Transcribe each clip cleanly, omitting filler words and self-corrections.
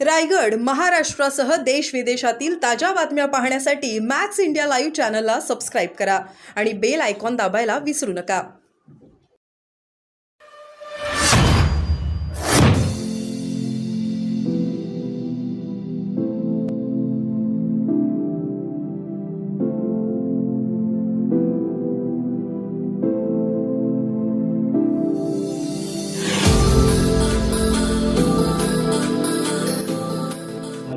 रायगड, महाराष्ट्रासह देश विदेशातील ताज्या बातम्या पाहण्यासाठी मॅक्स इंडिया लाईव्ह चॅनलला सबस्क्राईब करा आणि बेल आयकॉन दाबायला विसरू नका.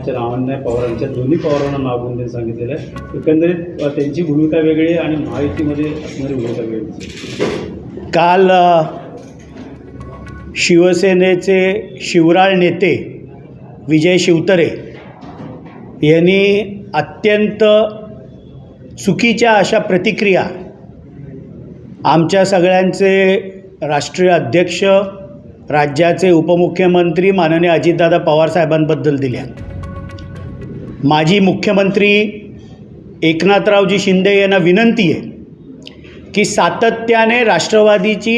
रावणने पवारांच्या दोन्ही पवारांना नाव घेऊन सांगितलेलं आहे. एकंदरीत त्यांची भूमिका वेगळी आणि महायुतीमध्ये असणारी भूमिका वेगळी. काल शिवसेनेचे शिवराळ नेते विजय शिवतरे यांनी अत्यंत चुकीच्या अशा प्रतिक्रिया आमच्या सगळ्यांचे राष्ट्रीय अध्यक्ष, राज्याचे उपमुख्यमंत्री माननीय अजितदादा पवार साहेबांबद्दल दिल्या. माजी मुख्यमंत्री एकनाथरावजी शिंदे यांना विनंती आहे की सातत्याने राष्ट्रवादीची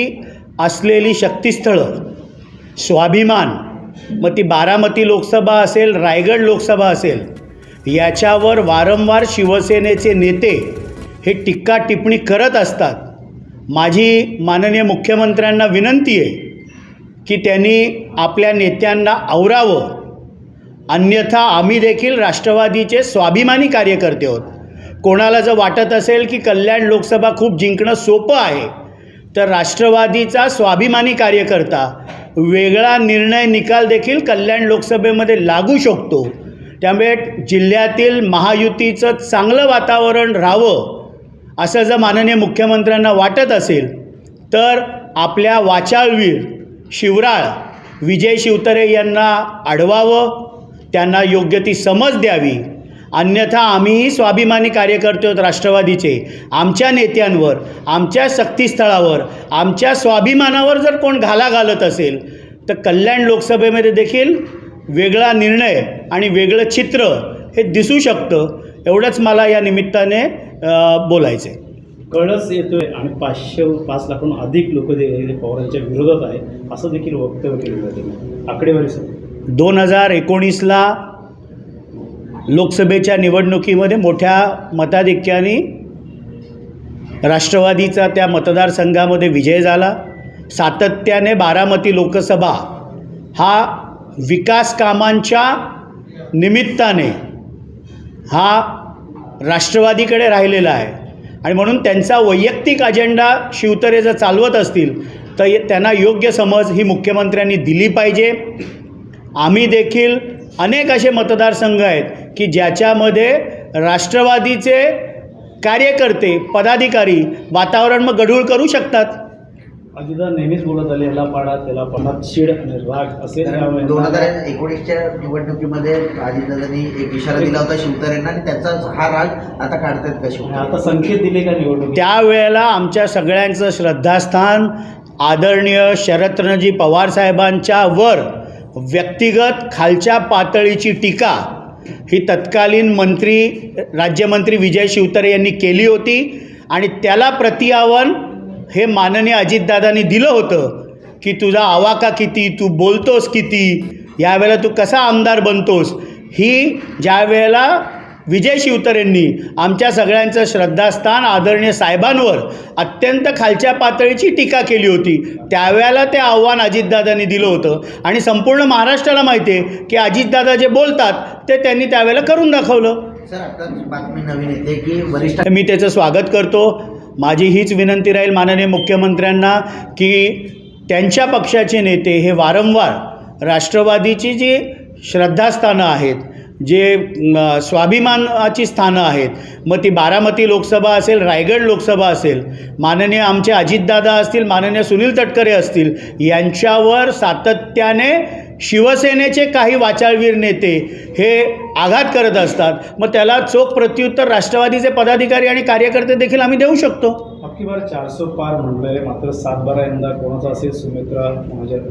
असलेली शक्तिस्थळं, स्वाभिमान, मग ती बारामती लोकसभा असेल, रायगड लोकसभा असेल, याच्यावर वारंवार शिवसेनेचे नेते हे टीका टिप्पणी करत असतात. माझी माननीय मुख्यमंत्र्यांना विनंती आहे की त्यांनी आपल्या नेत्यांना आवरावं, अन्यथा आम्ही देखील राष्ट्रवादीचे स्वाभिमानी कार्यकर्ते आहोत. कोणाला जर वाटत असेल की कल्याण लोकसभा खूप जिंकणं सोपं आहे, तर राष्ट्रवादीचा स्वाभिमानी कार्यकर्ता वेगळा निर्णय निकाल देखील कल्याण लोकसभेमध्ये लागू शकतो. त्यामुळे जिल्ह्यातील महायुतीचं चांगलं वातावरण राहावं असं जर माननीय मुख्यमंत्र्यांना वाटत असेल तर आपल्या वाचाळवीर शिवराळ विजय शिवतरे यांना अडवावं, त्यांना योग्य ती समज द्यावी. अन्यथा आम्हीही स्वाभिमानी कार्यकर्ते आहोत राष्ट्रवादीचे. आमच्या नेत्यांवर, आमच्या शक्तिस्थळावर, आमच्या स्वाभिमानावर जर कोण घाला घालत असेल तर कल्याण लोकसभेमध्ये देखील वेगळा निर्णय आणि वेगळं चित्र हे दिसू शकतं. एवढंच मला या निमित्ताने बोलायचं आहे. कळस येतोय आणि 5 लाखांहून अधिक लोक पवारांच्या विरोधात आहे असं देखील वक्तव्य केलं जाते. आकडेवारी सर 2019ला लोकसभेच्या निवडणुकीमध्ये मोठ्या मताधिक्याने राष्ट्रवादीचा त्या मतदारसंघामध्ये विजय झाला. सातत्याने बारामती लोकसभा हा विकास कामांच्या निमित्ताने हा राष्ट्रवादीकडे राहिलेला आहे आणि म्हणून त्यांचा वैयक्तिक अजेंडा शिवतरे जर चालवत असतील तर त्यांना योग्य समज ही मुख्यमंत्र्यांनी दिली पाहिजे. आम्ही देखील अनेक असे मतदारसंघ आहेत की ज्याच्यामध्ये राष्ट्रवादीचे कार्यकर्ते, पदाधिकारी वातावरण मग गढूळ करू शकतात. अजितदादा नेहमीच बोलत आले, याला पाडा त्याला पाडा, चीड आणि राग असे. 2019च्या निवडणुकीमध्ये अजितदादांनी एक इशारा दिला होता शिवतरेंना आणि त्याचा हा राग आता काढतात का शिवतरे? आता संकेत दिले का निवडणूक? त्यावेळेला आमच्या सगळ्यांचं श्रद्धास्थान आदरणीय शरदचंद्रजी पवार साहेबांच्या वर व्यक्तिगत खालच्या पातळीची टीका ही तत्कालीन राज्यमंत्री विजय शिवतरे यांनी केली होती आणि त्याला प्रतिआव्हान हे माननीय अजितदादांनी दिलं होतं की तुझा आवाका किती, तू बोलतोस किती, यावेळेला तू कसा आमदार बनतोस. ही ज्या वेळेला विजय शिवतरेंनी आमच्या सगळ्यांचं श्रद्धास्थान आदरणीय साहेबांवर अत्यंत खालच्या पातळीची टीका केली होती, त्यावेळेला ते आव्हान अजितदादांनी दिलं होतं आणि संपूर्ण महाराष्ट्राला माहिती आहे की अजितदादा जे बोलतात ते त्यांनी त्यावेळेला करून दाखवलं. सर, आता बातमी नवीन येते की वरिष्ठ, मी त्याचं स्वागत करतो. माझी हीच विनंती राहील माननीय मुख्यमंत्र्यांना की त्यांच्या पक्षाचे नेते हे वारंवार राष्ट्रवादीची जी श्रद्धास्थानं आहेत, जे स्वाभिमानाची स्थानं आहेत, मग ती बारामती लोकसभा असेल, रायगड लोकसभा असेल, माननीय आमचे अजितदादा असतील, माननीय सुनील तटकरे असतील, यांच्यावर सातत्याने शिवसेनेचे काही वाचाळवीर नेते हे आघात करत असतात. मग त्याला चोख प्रत्युत्तर राष्ट्रवादीचे पदाधिकारी आणि कार्यकर्ते देखील आम्ही देऊ शकतो. अख्खी बार 400 पार म्हणतोय, मात्र 7-12 यंदा कोणाचा असेल, सुमित्रा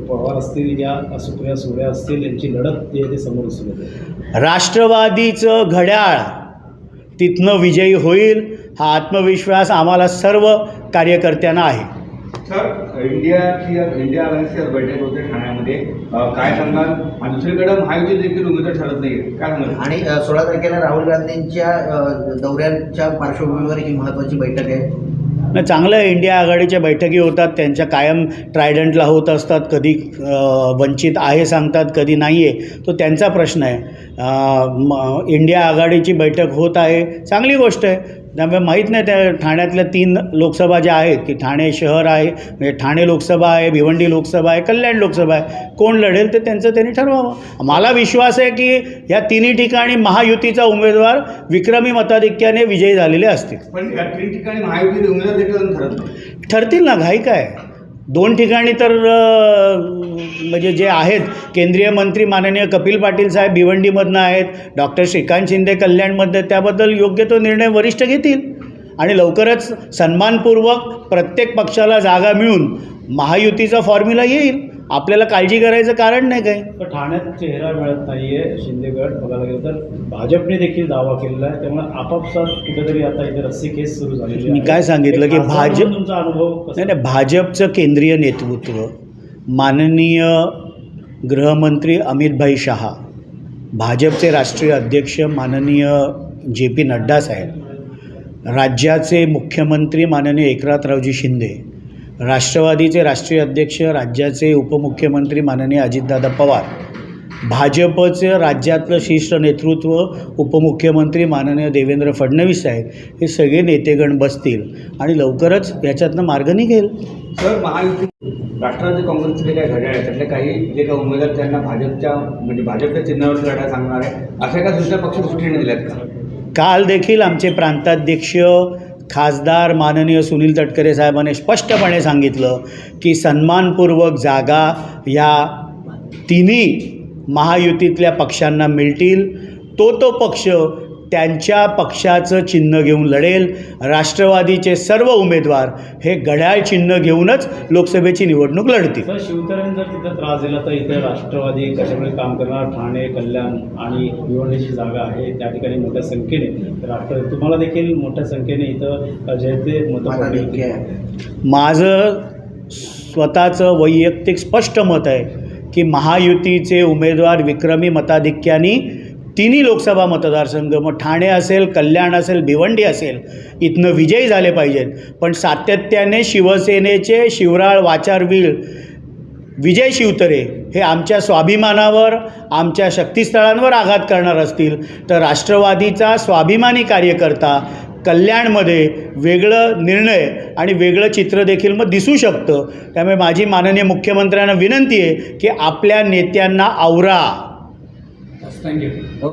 पवार असतील या सुप्रिया सुळे असतील, यांची लढत जी आहे ती समोर दिसून येते. राष्ट्रवादीचं घड्याळ तिथनं विजयी होईल हा आत्मविश्वास आम्हाला सर्व कार्यकर्त्यांना आहे. सर, इंडिया आघाडीची आज बैठक होते ठाण्यामध्ये. काय सांगाल? आणि दुसरीकडे महायुती देखील उमेदवार ठरत नाही, काय सांगाल? आणि 16 तारखेला राहुल गांधींच्या दौऱ्याच्या पार्श्वभूमीवर ही महत्त्वाची बैठक आहे. नाही, चांगलं आहे. इंडिया आघाडीच्या बैठकी होतात, त्यांच्या कायम ट्रायडंटला होत असतात. कधी वंचित आहे सांगतात, कधी नाही आहे, तो त्यांचा प्रश्न आहे. इंडिया आघाडीची बैठक होत आहे, चांगली गोष्ट आहे. त्यामुळे माहीत नाही त्या ठाण्यातल्या 3 लोकसभा ज्या आहेत की ठाणे शहर आहे, म्हणजे ठाणे लोकसभा आहे, भिवंडी लोकसभा आहे, कल्याण लोकसभा आहे, कोण लढेल ते त्यांचं त्यांनी ठरवावं. मला विश्वास आहे की या तिन्ही ठिकाणी महायुतीचा उमेदवार विक्रमी मताधिक्याने विजयी झालेले असतील. पण या 3 ठिकाणी महायुतीचे उमेदवार देखील अजून ठरत नाही. ठरतील ना, घाई काय. 2 ठिकाणी तर म्हणजे जे आहेत केंद्रीय मंत्री माननीय कपिल पाटील साहेब भिवंडीमधनं आहेत, डॉक्टर श्रीकांत शिंदे कल्याणमध्ये, त्याबद्दल योग्य तो निर्णय वरिष्ठ घेतील आणि लवकरच सन्मानपूर्वक प्रत्येक पक्षाला जागा मिळून महायुतीचा फॉर्म्युला येईल. आपल्याला काळजी करायचं कारण नाही काही. पण ठाण्यात चेहरा मिळत नाही आहे. शिंदेगड बघायला गेलं तर भाजपने देखील दावा केलेला आहे. त्यामुळे आपापसात कुठेतरी आता इथे रस्सी केस सुरू झालेली आहे. मी काय सांगितलं की भाजप, तुमचा अनुभव कसा? नाही, भाजपचं केंद्रीय नेतृत्व माननीय गृहमंत्री अमितभाई शहा, भाजपचे राष्ट्रीय अध्यक्ष माननीय JP नड्डा साहेब, राज्याचे मुख्यमंत्री माननीय एकनाथरावजी शिंदे, राष्ट्रवादीचे राष्ट्रीय अध्यक्ष राज्याचे उपमुख्यमंत्री माननीय अजितदादा पवार, भाजपचं राज्यातलं शीर्ष नेतृत्व उपमुख्यमंत्री माननीय देवेंद्र फडणवीस साहेब, हे सगळे नेतेगण बसतील आणि लवकरच याच्यातनं मार्ग निघेल. सर, महायुती राष्ट्रवादी काँग्रेसचे जे काही घड्याळ आहे त्यातले काही जे काही उमेदवार त्यांना भाजपच्या चिन्हावर लढा सांगणार आहे, अशा एका दुसऱ्या पक्षात सुट्टीने दिल्यात का? काल देखील आमचे प्रांताध्यक्ष खासदार माननीय सुनील तटकरे साहेबांनी स्पष्टपणे सांगितलं की सन्मानपूर्वक जागा या तिन्ही महायुतीतल्या पक्षांना मिळतील. तो पक्ष त्यांच्या पक्षाचं चिन्ह घेऊन लढेल. राष्ट्रवादीचे सर्व उमेदवार हे घड्याळ चिन्ह घेऊनच लोकसभेची निवडणूक लढतील. सर, शिवतरेंनी जर तिथं त्रास दिला तर इथे राष्ट्रवादी कशामुळे काम करणार? ठाणे, कल्याण आणि भिवंडीची जागा आहे, त्या ठिकाणी मोठ्या संख्येने राष्ट्रवादी तुम्हाला देखील मोठ्या संख्येने इथं जे मताधिक्य मत. आहे. माझं स्वतःचं वैयक्तिक स्पष्ट मत आहे की महायुतीचे उमेदवार विक्रमी मताधिक्याने तिन्ही लोकसभा मतदारसंघ, मग ठाणे असेल, कल्याण असेल, भिवंडी असेल, इथनं विजयी झाले पाहिजेत. पण सातत्याने शिवसेनेचे शिवराळ वाचारवीर विजय शिवतरे हे आमच्या स्वाभिमानावर, आमच्या शक्तिस्थळांवर आघात करणार असतील तर राष्ट्रवादीचा स्वाभिमानी कार्यकर्ता कल्याणमध्ये वेगळं निर्णय आणि वेगळं चित्र देखील मग दिसू शकतं. त्यामुळे माझी माननीय मुख्यमंत्र्यांना विनंती आहे की आपल्या नेत्यांना आवरा. थँक्यू.